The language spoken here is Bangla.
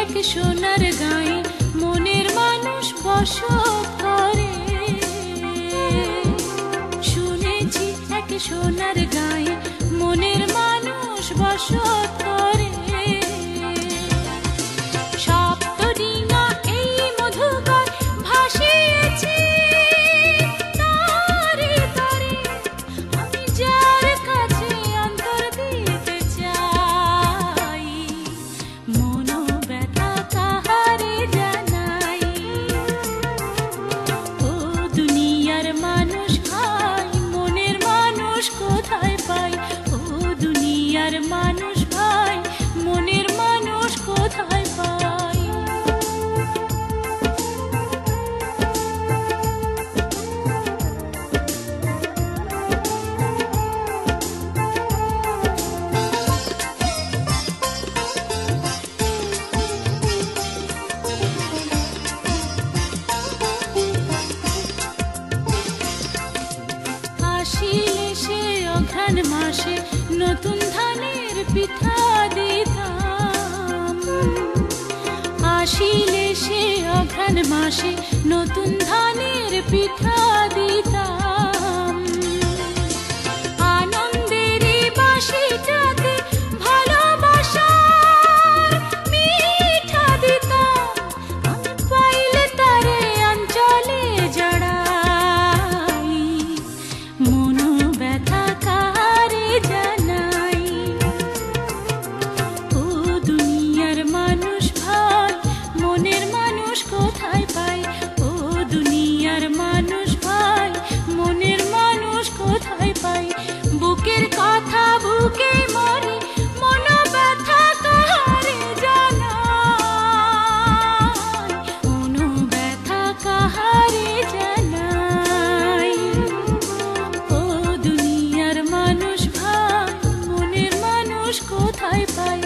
এক সোনার গায়ে মনের মানুষ বসত করে। শুনেছি এক সোনার গায়ে মনের মানুষ বসত করে। সপ্তডিঙা এই মধুকর ভাসিয়েছে তারে তারে, আমি যার কাছে অন্তর দিতে চাই, মন ব্যথা কাহারে জানাই। ও দুনিয়ার মানুষ ভাই, মনের মানুষ কোথায় পাই? ও দুনিয়ার মানুষ ভাই, মনের মানুষ কোথায় পাই? আসিলে সে অঘ্রাণ মাসে নতুন ধানের পিঠা দিতাম। আসিলে সে অঘ্রাণ মাসে নতুন ধানের পিঠা দিতাম। আনন্দেরই বাঁশিটাতে ভালোবাসার মিঠা দিতাম। আমি পাইলে তারে অঞ্চলে জড়াই, মন ব্যথা কারে জানাই। ও দুনিয়ার মানুষ ভাই, মনের মানুষ কোথায় পাই? ও দুনিয়ার মানুষ ভাই, মনের মানুষ কোথায় পাই? বুকের কথা বুকে মরে, মন ব্যথা কাহারে জানাই, মন ব্যথা কাহারে জানাই। ও দুনিয়ার মানুষ ভাই, মনের মানুষ কোথায় পাই?